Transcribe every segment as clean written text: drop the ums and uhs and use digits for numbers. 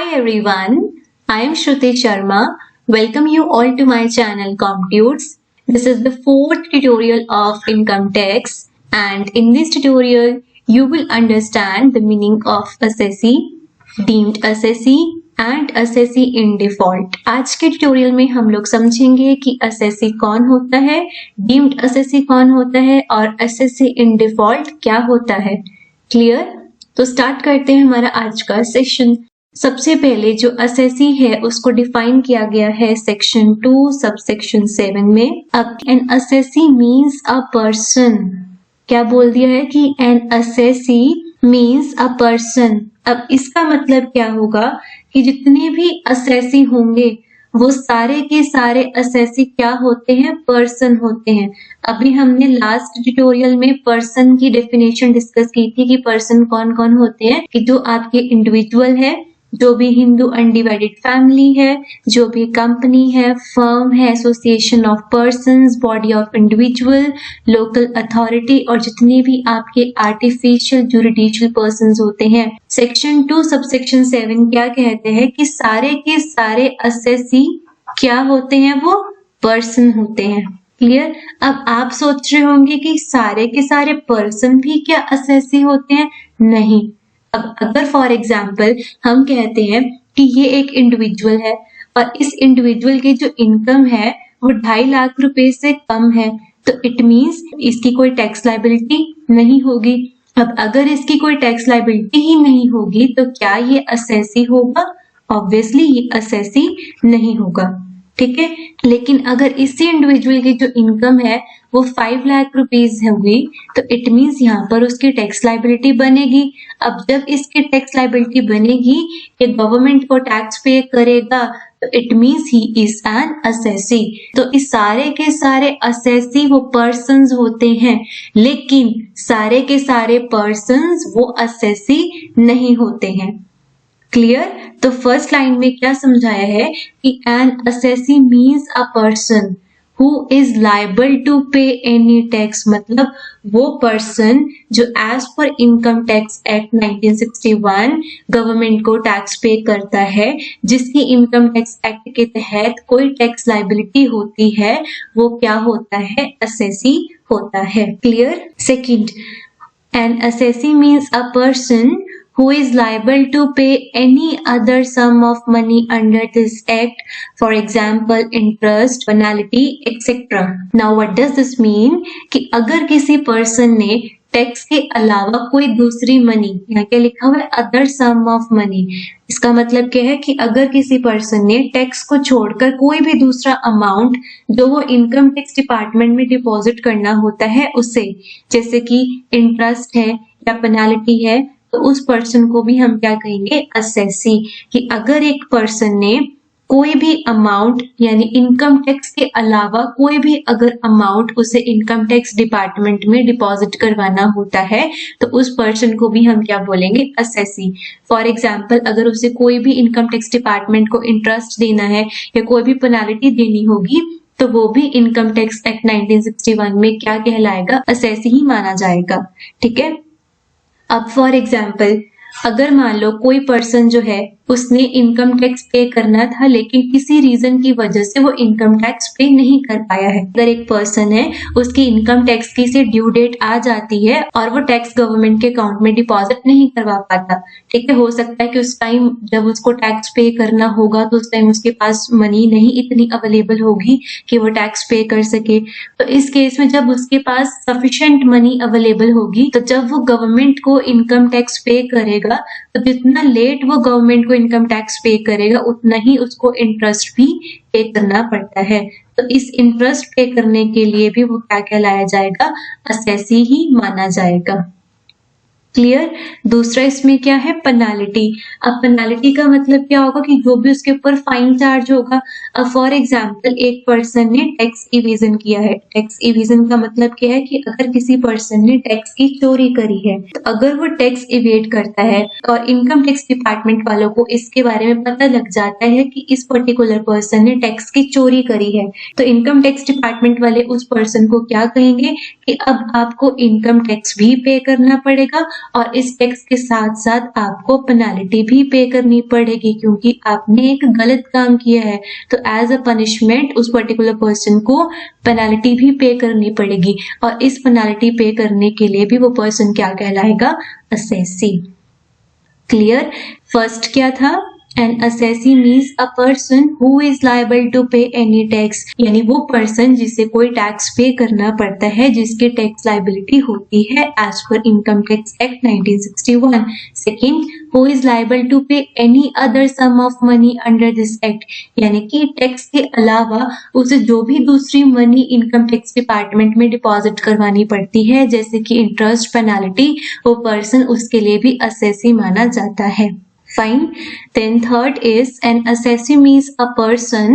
Hi everyone, I am Shruti Sharma. Welcome you all to my channel Computers. This is the fourth tutorial of income tax, and in this tutorial you will understand the meaning of assessee, deemed assessee and assessee in default. आज के tutorial में हम लोग समझेंगे कि assessee कौन होता है, deemed assessee कौन होता है और assessee in default क्या होता है. क्लियर? तो स्टार्ट करते हैं हमारा आज का सेशन. सबसे पहले जो असेसी है उसको डिफाइन किया गया है सेक्शन 2 सबसेक्शन 7 में. अब N assessee means a person. क्या बोल दिया है कि an assessee means a person. अब इसका मतलब क्या होगा कि जितने भी असेसी होंगे वो सारे के सारे असेसी क्या होते हैं? पर्सन होते हैं. अभी हमने लास्ट ट्यूटोरियल में पर्सन की डेफिनेशन डिस्कस की थी कि पर्सन कौन कौन होते हैं, कि जो आपके इंडिविजुअल है, जो भी हिंदू अनडिवाइडेड फैमिली है, जो भी कंपनी है, फर्म है, association of persons, body of individual, local authority और जितने भी आपके आर्टिफिशियल जुरिडिशियल पर्संस होते हैं. सेक्शन 2 सबसेक्शन 7 क्या कहते हैं कि सारे के सारे असेसी क्या होते हैं? वो पर्सन होते हैं. क्लियर? अब आप सोच रहे होंगे कि सारे के सारे पर्सन भी क्या असेसी होते हैं? नहीं. अब अगर फॉर एग्जाम्पल हम कहते हैं कि ये एक इंडिविजुअल है और इस इंडिविजुअल की जो इनकम है वो 2.5 लाख रुपए से कम है, तो इट मीन्स इसकी कोई टैक्स लायबिलिटी नहीं होगी. अब अगर इसकी कोई टैक्स लायबिलिटी ही नहीं होगी तो क्या ये असेसी होगा? ऑब्वियसली ये असेसी नहीं होगा. ठीक है. लेकिन अगर इसी इंडिविजुअल की जो इनकम है वो 5 लाख रुपीज होगी तो इट मीन्स यहाँ पर उसकी टैक्स लायबिलिटी बनेगी. अब जब इसकी टैक्स लायबिलिटी बनेगी, ये गवर्नमेंट को टैक्स पे करेगा, तो it means he is an assessee. तो इस सारे के सारे असेसी वो पर्सन्स होते हैं, लेकिन सारे के सारे पर्सन्स वो असेसी नहीं होते हैं. क्लियर? तो फर्स्ट लाइन में क्या समझाया है कि an assessee means a person who is liable to pay any tax. मतलब वो पर्सन जो as per income tax act 1961 government को टैक्स पे करता है, जिसकी इनकम टैक्स एक्ट के तहत कोई टैक्स लायबिलिटी होती है, वो क्या होता है? असेसी होता है. Clear? Second, N assessee means a person who is liable to pay any other sum of money under this act, for example interest, penalty, etc. Now what does this mean? कि अगर किसी person ने tax के अलावा कोई दूसरी money, यहाँ क्या लिखा हुआ है? Other sum of money. इसका मतलब क्या है कि अगर किसी पर्सन ने टैक्स को छोड़कर कोई भी दूसरा अमाउंट जो वो इनकम टैक्स डिपार्टमेंट में डिपॉजिट करना होता है उसे, जैसे कि इंटरेस्ट है या पेनाल्टी है, तो उस पर्सन को भी हम क्या कहेंगे? असेसी. कि अगर एक पर्सन ने कोई भी अमाउंट यानी इनकम टैक्स के अलावा कोई भी अगर अमाउंट उसे इनकम टैक्स डिपार्टमेंट में डिपॉजिट करवाना होता है तो उस पर्सन को भी हम क्या बोलेंगे? असेसी. फॉर एग्जाम्पल अगर उसे कोई भी इनकम टैक्स डिपार्टमेंट को इंटरेस्ट देना है या कोई भी पेनाल्टी देनी होगी तो वो भी इनकम टैक्स एक्ट 1961 में क्या कहलाएगा? असेसी ही माना जाएगा. ठीक है. अब फॉर एग्जाम्पल अगर मान लो कोई पर्सन जो है उसने इनकम टैक्स पे करना था लेकिन किसी रीजन की वजह से वो इनकम टैक्स पे नहीं कर पाया है. अगर एक पर्सन है उसकी इनकम टैक्स की से ड्यू डेट आ जाती है और वो टैक्स गवर्नमेंट के अकाउंट में डिपॉजिट नहीं करवा पाता. ठीक है. हो सकता है कि उस टाइम जब उसको टैक्स पे करना होगा तो उस टाइम उसके पास मनी नहीं इतनी अवेलेबल होगी कि वो टैक्स पे कर सके. तो इस केस में जब उसके पास सफिशिएंट मनी अवेलेबल होगी तो जब वो गवर्नमेंट को इनकम टैक्स पे करेगा तो जितना लेट वो गवर्नमेंट को इनकम टैक्स पे करेगा उतना ही उसको इंटरेस्ट भी पे करना पड़ता है. तो इस इंटरेस्ट पे करने के लिए भी वो क्या कहलाया जाएगा? असेसी ही माना जाएगा. क्लियर? दूसरा इसमें क्या है? पेनाल्टी. अब पेनाल्टी का मतलब क्या होगा कि जो भी उसके ऊपर फाइन चार्ज होगा. अब फॉर एग्जांपल एक पर्सन ने टैक्स इवेजन किया है. टैक्स इवेजन का मतलब क्या है कि अगर किसी पर्सन ने टैक्स की चोरी करी है तो अगर वो टैक्स इवेड करता है और इनकम टैक्स डिपार्टमेंट वालों को इसके बारे में पता लग जाता है कि इस पर्टिकुलर पर्सन ने टैक्स की चोरी करी है, तो इनकम टैक्स डिपार्टमेंट वाले उस पर्सन को क्या कहेंगे कि अब आपको इनकम टैक्स भी पे करना पड़ेगा और इस टैक्स के साथ साथ आपको पेनाल्टी भी पे करनी पड़ेगी, क्योंकि आपने एक गलत काम किया है। तो एज अ पनिशमेंट उस पर्टिकुलर पर्सन को पेनाल्टी भी पे करनी पड़ेगी, और इस पेनाल्टी पे करने के लिए भी वो पर्सन क्या कहलाएगा? असेसी। क्लियर? फर्स्ट क्या था? An assessee means a person who is liable to pay any tax, यानी वो पर्सन जिसे कोई टैक्स पे करना पड़ता है, जिसकी टैक्स लाइबिलिटी होती है as per income tax act 1961. Second, who is liable to pay any other sum of money under this act, यानी कि टैक्स के अलावा उसे जो भी दूसरी मनी इनकम टैक्स डिपार्टमेंट में डिपॉजिट करवानी पड़ती है, जैसे कि इंटरेस्ट, पेनाल्टी, वो पर्सन उसके लिए भी असेसी माना जाता है। Fine. Then third is an assessee means a person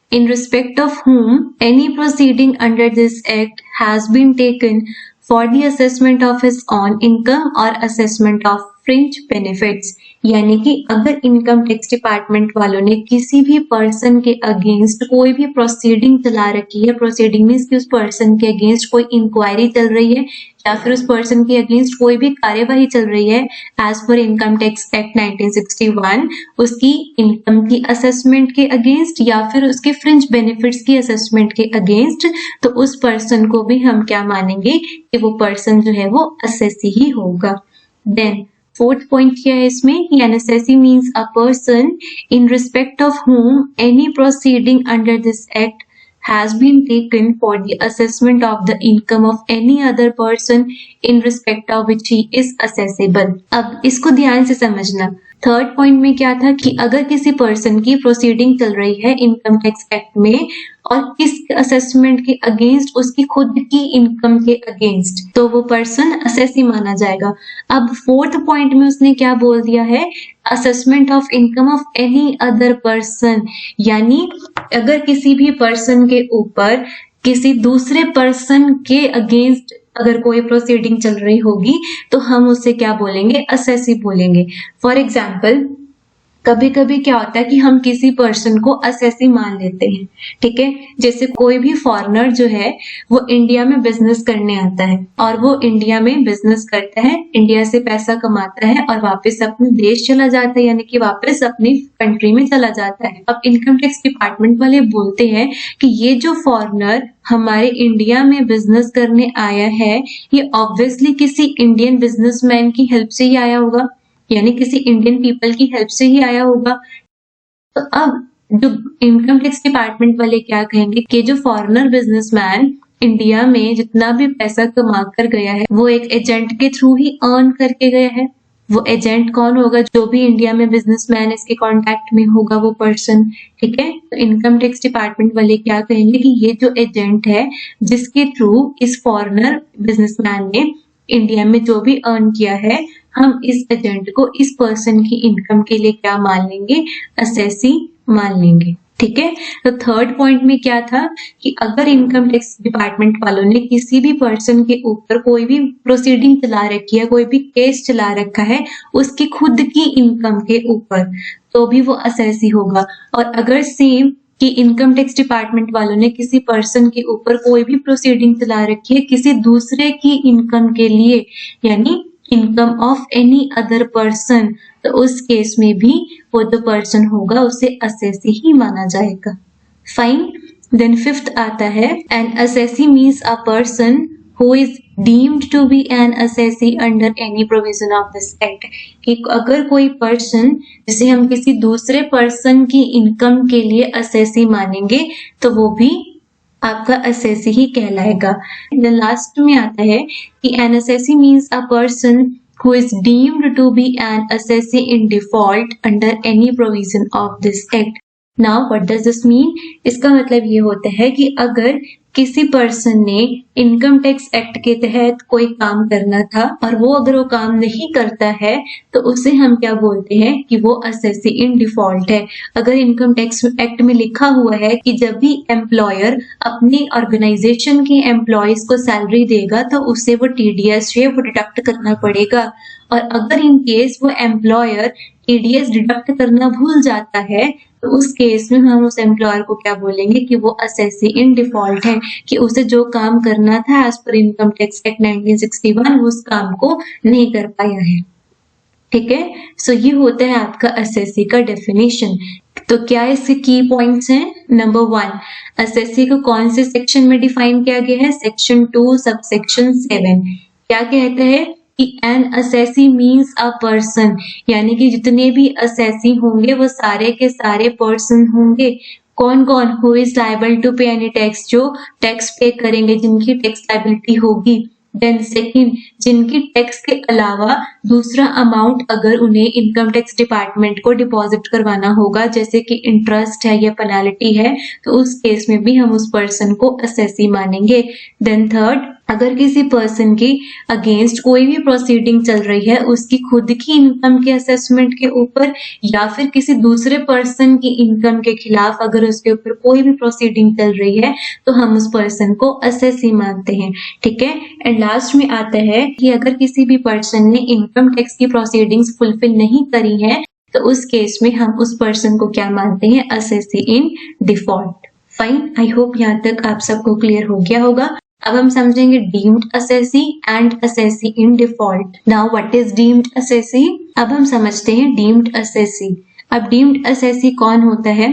in respect of whom any proceeding under this act has been taken for the assessment of his own income or assessment of fringe benefits, यानी कि अगर income tax department वालों ने किसी भी person के against कोई भी प्रोसीडिंग चला रखी है, प्रोसीडिंग मीन्स कि उस पर्सन के अगेंस्ट कोई इंक्वायरी चल रही है या फिर उस पर्सन के अगेंस्ट कोई भी कार्यवाही चल रही है as per income tax act 1961, उसकी इनकम की असेसमेंट के अगेंस्ट या फिर उसके फ्रिंज बेनिफिट्स की असेसमेंट के अगेंस्ट, तो उस पर्सन को भी हम क्या मानेंगे कि वो पर्सन जो है वो असेसी ही होगा। देन फोर्थ पॉइंट क्या है इसमें? An assessee means a person in respect of whom any proceeding under this act has been taken for the assessment of the income of any other person in respect of which he is assessable. अब इसको ध्यान से समझना। Third point में क्या था कि अगर किसी पर्सन की प्रोसीडिंग चल रही है इनकम टैक्स एक्ट में और किस असेसमेंट के अगेंस्ट, उसकी खुद की इनकम के अगेंस्ट, तो वो पर्सन असेसी माना जाएगा। अब फोर्थ पॉइंट में उसने क्या बोल दिया है? Assessment of income of any other person, यानी अगर किसी भी पर्सन के ऊपर किसी दूसरे पर्सन के अगेंस्ट अगर कोई प्रोसीडिंग चल रही होगी तो हम उसे क्या बोलेंगे? असेसी बोलेंगे। फॉर एग्जाम्पल, कभी कभी क्या होता है कि हम किसी पर्सन को असेसी मान लेते हैं, ठीक है। जैसे कोई भी फॉरेनर जो है वो इंडिया में बिजनेस करने आता है और वो इंडिया में बिजनेस करता है, इंडिया से पैसा कमाता है और वापस अपने देश चला जाता है, यानी कि वापस अपनी कंट्री में चला जाता है। अब इनकम टैक्स डिपार्टमेंट वाले बोलते हैं कि ये जो फॉरेनर हमारे इंडिया में बिजनेस करने आया है, ये ऑब्वियसली किसी इंडियन बिजनेसमैन की हेल्प से ही आया होगा, यानी किसी इंडियन पीपल की हेल्प से ही आया होगा। तो अब जो इनकम टैक्स डिपार्टमेंट वाले क्या कहेंगे कि जो फॉरेनर बिजनेसमैन इंडिया में जितना भी पैसा कमा कर गया है वो एक एजेंट के थ्रू ही अर्न करके गया है। वो एजेंट कौन होगा? जो भी इंडिया में बिजनेसमैन इसके कांटेक्ट में होगा वो पर्सन, ठीक है। तो इनकम टैक्स डिपार्टमेंट वाले क्या कहेंगे कि ये जो एजेंट है जिसके थ्रू इस फॉरेनर बिजनेसमैन ने इंडिया में जो भी अर्न किया है, हम इस एजेंट को इस पर्सन की इनकम के लिए क्या मान लेंगे? असेसी मान लेंगे, ठीक है। तो थर्ड पॉइंट में क्या था कि अगर इनकम टैक्स डिपार्टमेंट वालों ने किसी भी पर्सन के ऊपर कोई भी प्रोसीडिंग चला रखी है, कोई भी केस चला रखा है उसकी खुद की इनकम के ऊपर, तो भी वो असेसी होगा। और अगर सेम कि इनकम टैक्स डिपार्टमेंट वालों ने किसी पर्सन के ऊपर कोई भी प्रोसीडिंग चला रखी है किसी दूसरे की इनकम के लिए, यानी income of any other person, तो उस केस में भी वो जो पर्सन होगा उसे असेसी ही माना जाएगा। फाइन। देन फिफ्थ आता है N assessee means a person who is deemed to be an assessee under any provision of this act, कि अगर कोई पर्सन जिसे हम किसी दूसरे पर्सन की इनकम के लिए असेसी मानेंगे तो वो भी आपका असेसी ही कहलाएगा। लास्ट में आता है कि an assessee means a person who is deemed to be an assessee in default under any provision of this act. Now what does this mean? इसका मतलब ये होता है कि अगर किसी पर्सन ने इनकम टैक्स एक्ट के तहत कोई काम करना था और वो अगर वो काम नहीं करता है तो उसे हम क्या बोलते हैं कि वो असेसी इन डिफॉल्ट है। अगर इनकम टैक्स एक्ट में लिखा हुआ है कि जब भी एम्प्लॉयर अपनी ऑर्गेनाइजेशन के एम्प्लॉयज को सैलरी देगा तो उसे वो टीडीएस जो है वो डिडक्ट करना पड़ेगा, और अगर इन केस वो एम्प्लॉयर टीडीएस डिडक्ट करना भूल जाता है तो उस केस में हम उस एम्प्लॉयर को क्या बोलेंगे कि वो असेसी इन डिफॉल्ट है, कि उसे जो काम करना करना था as per income tax act 1961 वो उस काम को नहीं कर पाया है। ठीक है, सो ये होता है आपका एसएससी का डेफिनेशन। तो क्या इसके की पॉइंट्स हैं? नंबर 1, एसएससी को कौन से सेक्शन में डिफाइन किया गया है? Section 2 subsection 7। क्या कहता है कि an assessee means a person, यानी कि जितने भी असेसी होंगे वो सारे के सारे पर्सन होंगे। कौन कौन? Who is liable to pay any tax, जो टैक्स पे करेंगे, जिनकी टैक्स लायबिलिटी होगी। देन सेकंड, जिनकी टैक्स के अलावा दूसरा अमाउंट अगर उन्हें इनकम टैक्स डिपार्टमेंट को डिपॉजिट करवाना होगा, जैसे कि इंटरेस्ट है या पेनाल्टी है, तो उस केस में भी हम उस पर्सन को असेसी मानेंगे। देन थर्ड, अगर किसी पर्सन की अगेंस्ट कोई भी प्रोसीडिंग चल रही है उसकी खुद की इनकम के असेसमेंट के ऊपर या फिर किसी दूसरे पर्सन की इनकम के खिलाफ अगर उसके ऊपर कोई भी प्रोसीडिंग चल रही है तो हम उस पर्सन को असेसी मानते हैं। ठीक है, एंड लास्ट में आता है कि अगर किसी भी पर्सन ने इनकम टैक्स की प्रोसीडिंग्स फुलफिल नहीं करी है तो उस केस में हम उस पर्सन को क्या मानते हैं? Assessee in default. Fine, I hope यहाँ तक आप सबको क्लियर हो गया होगा। अब हम समझेंगे deemed assessee and assessee in default. Now what is deemed assessee? अब हम समझते हैं डीम्ड असेसी। अब डीम्ड असेसी कौन होता है?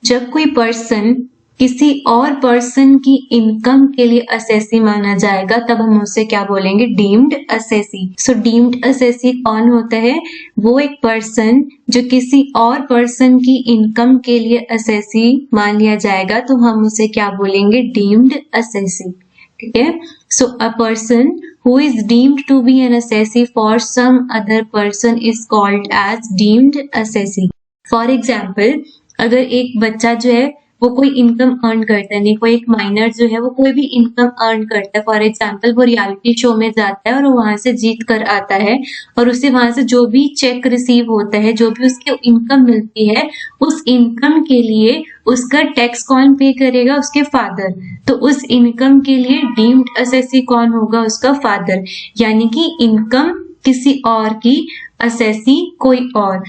जब कोई पर्सन किसी और पर्सन की इनकम के लिए असेसी माना जाएगा तब हम उसे क्या बोलेंगे? Deemed assessee. So deemed assessee कौन होता है? वो एक पर्सन जो किसी और पर्सन की इनकम के लिए असेसी मान लिया जाएगा तो हम उसे क्या बोलेंगे? Deemed assessee. ठीक है, so a person who is deemed to be an assessee for some other person is called as deemed assessee. For example, अगर एक बच्चा जो है वो कोई इनकम अर्न करता है, नहीं कोई एक माइनर जो है वो कोई भी इनकम अर्न करता है, फॉर एग्जाम्पल वो रियलिटी शो में जाता है और वहां से जीत कर आता है और उसे वहां से जो भी चेक रिसीव होता है, जो भी उसके इनकम मिलती है, उस इनकम के लिए उसका टैक्स कौन पे करेगा? उसके फादर। तो उस इनकम के लिए डीम्ड असेसी कौन होगा? उसका फादर। यानी कि इनकम किसी और की, असेसी कोई और,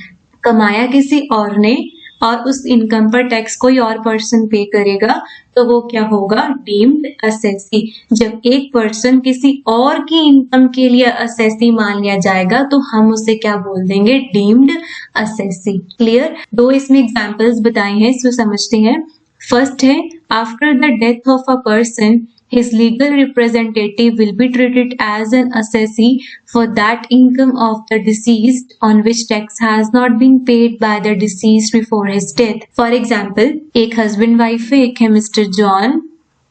कमाया किसी और ने और उस इनकम पर टैक्स कोई और पर्सन पे करेगा तो वो क्या होगा? Deemed assessee. जब एक पर्सन किसी और की इनकम के लिए असेसी मान लिया जाएगा तो हम उसे क्या बोल देंगे? Deemed assessee. क्लियर? दो इसमें एग्जांपल्स बताए हैं, इसको समझते हैं। फर्स्ट है, after the death of a person his legal representative will be treated as an assessee for that income of the deceased on which tax has not been paid by the deceased before his death. For example, एक husband wife है, एक है mister John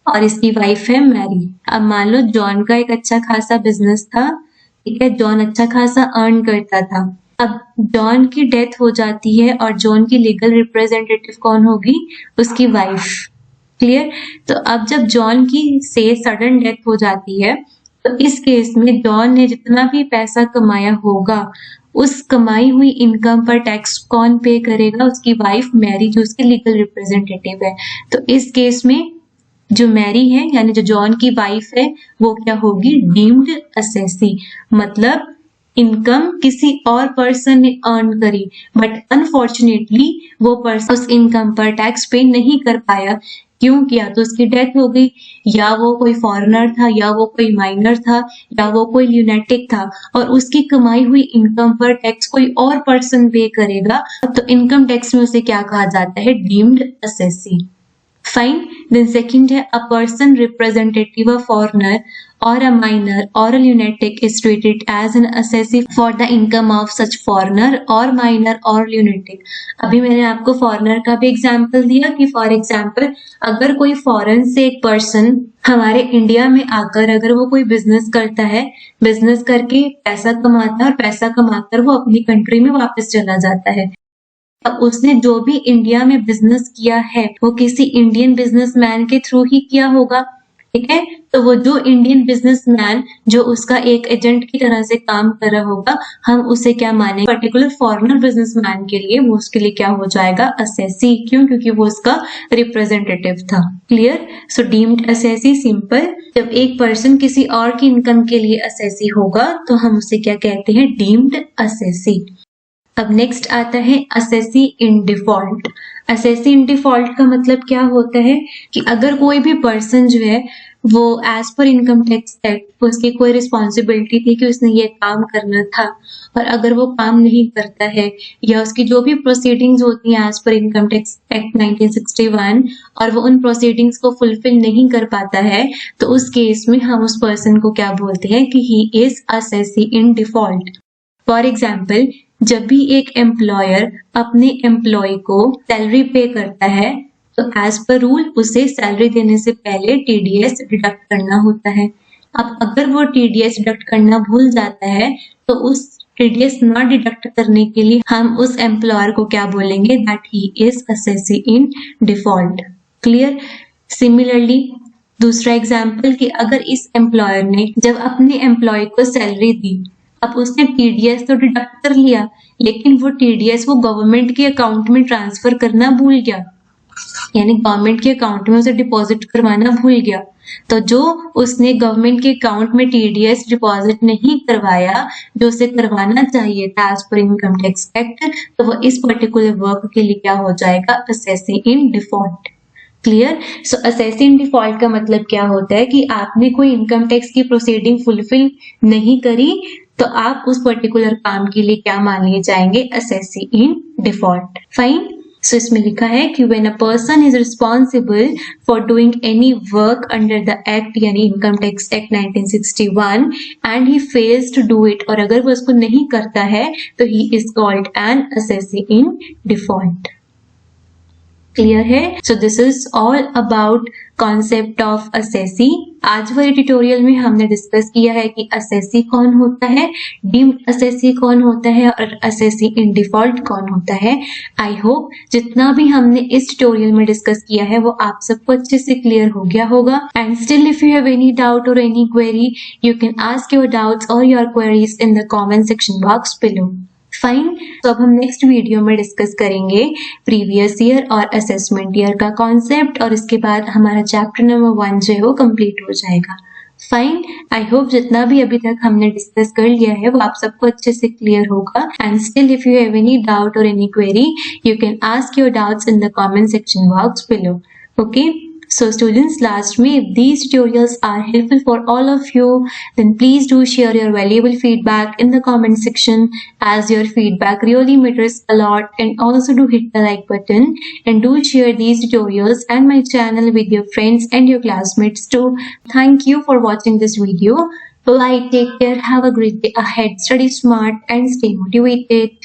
और इसकी wife है Mary. अब मान लो John का एक अच्छा खासा बिजनेस था, ठीक है, जॉन अच्छा खासा अर्न करता था। अब जॉन की डेथ हो जाती है और जॉन की लीगल रिप्रेजेंटेटिव कौन होगी? उसकी वाइफ। क्लियर? तो अब जब जॉन की से सडन डेथ हो जाती है तो इस केस में जॉन ने जितना भी पैसा कमाया होगा उस कमाई हुई इनकम पर टैक्स कौन पे करेगा? उसकी वाइफ मैरी, जो उसकी लीगल रिप्रेजेंटेटिव है। तो इस केस में जो मैरी है यानी जो जॉन की वाइफ है वो क्या होगी? Deemed assessee. मतलब इनकम किसी और पर्सन ने अर्न करी बट अनफॉर्चुनेटली वो पर्सन उस इनकम पर टैक्स पे नहीं कर पाया। क्यों? किया तो उसकी डेथ हो गई, या वो कोई फॉरेनर था, या वो कोई माइनर था, या वो कोई ल्यूनेटिक था और उसकी कमाई हुई इनकम पर टैक्स कोई और पर्सन पे करेगा तो इनकम टैक्स में उसे क्या कहा जाता है? Deemed assessee. Fine. Then second है, a person representative of foreigner or a minor or a lunatic is treated as an assessee for the income of such foreigner or minor or lunatic. अभी मैंने आपको foreigner का भी example दिया कि for example अगर कोई फॉरेन से एक पर्सन हमारे इंडिया में आकर अगर वो कोई बिजनेस करता है, बिजनेस करके पैसा कमाता है और पैसा कमाकर वो अपनी कंट्री में वापस चला जाता है। अब उसने जो भी इंडिया में बिजनेस किया है वो किसी इंडियन बिजनेसमैन के थ्रू ही किया होगा। ठीक है, तो वो जो इंडियन बिजनेसमैन जो उसका एक एजेंट की तरह से काम कर रहा होगा हम उसे क्या मानेंगे? पर्टिकुलर फॉरेनर बिजनेसमैन के लिए वो उसके लिए क्या हो जाएगा? असेसी। क्यों? क्योंकि वो उसका रिप्रेजेंटेटिव था। क्लियर? सो डीम्ड असेसी सिंपल, जब एक पर्सन किसी और की इनकम के लिए असेसी होगा तो हम उसे क्या कहते हैं? Deemed assessee. अब नेक्स्ट आता है assessee in default. Assessee in default का मतलब क्या होता है कि अगर कोई भी पर्सन जो है वो as per income tax act उसकी कोई रिस्पॉन्सिबिलिटी थी कि उसने ये काम करना था, और अगर वो काम नहीं करता है या उसकी जो भी प्रोसीडिंग्स होती हैं as per income tax act 1961 और वो उन प्रोसीडिंग्स को फुलफिल नहीं कर पाता है, तो उस केस में हम उस पर्सन को क्या बोलते हैं कि he is assessee in default. For example, जब भी एक एम्प्लॉयर अपने एम्प्लॉय को सैलरी पे करता है तो एज पर रूल उसे सैलरी देने से पहले टीडीएस डिडक्ट करना होता है। अब अगर वो टीडीएस डिडक्ट करना भूल जाता है तो उस टीडीएस ना डिडक्ट करने के लिए हम उस एम्प्लॉयर को क्या बोलेंगे, that he is assessee in default. Clear? Similarly दूसरा एग्जाम्पल कि अगर इस एम्प्लॉयर ने जब अपने एम्प्लॉय को सैलरी दी, अब उसने टीडीएस तो डिडक्ट कर लिया, लेकिन वो टीडीएस वो गवर्नमेंट के अकाउंट में ट्रांसफर करना भूल गया, यानी गवर्नमेंट के अकाउंट में उसे डिपॉजिट करवाना भूल गया। तो जो उसने गवर्नमेंट के अकाउंट में टीडीएस डिपॉजिट नहीं करवाया जो उसे करवाना चाहिए था as per income tax act, तो वो इस पर्टिकुलर वर्क के लिए क्या हो जाएगा, assessee in default. Clear? So assessee in default का मतलब क्या होता है कि आपने कोई इनकम टैक्स की प्रोसीडिंग फुलफिल नहीं करी तो आप उस पर्टिकुलर काम के लिए क्या मान लिए जाएंगे, assessee in default. Fine. So इसमें लिखा है कि when a person is responsible for doing any work under the act यानी income tax act 1961 and he fails to do it, और अगर वो उसको नहीं करता है तो he is called an assessee in default. Clear है? So this is all about concept of assessee. आज वाले ट्यूटोरियल में हमने डिस्कस किया है कि असेसी कौन होता है, डीम्ड असेसी कौन होता है और असेसी इन डिफॉल्ट कौन होता है। आई होप जितना भी हमने इस ट्यूटोरियल में डिस्कस किया है वो आप सबको अच्छे से क्लियर हो गया होगा। And still if you have any doubt or any query you can ask your doubts or your queries in the comment section box below. Fine. तो अब हम नेक्स्ट वीडियो में डिस्कस करेंगे प्रीवियस ईयर और assessment year का concept, और इसके बाद हमारा चैप्टर नंबर 1 जो है वो कंप्लीट हो जाएगा। फाइन। आई होप जितना भी अभी तक हमने डिस्कस कर लिया है वो आप सबको अच्छे से क्लियर होगा। And still if you have any doubt or any query you can ask your doubts in the comment section box below. Okay? So students, last में if these tutorials are helpful for all of you, then please do share your valuable feedback in the comment section, as your feedback really matters a lot. And also do hit the like button and do share these tutorials and my channel with your friends and your classmates too. Thank you for watching this video. Bye, take care, have a great day ahead, study smart and stay motivated.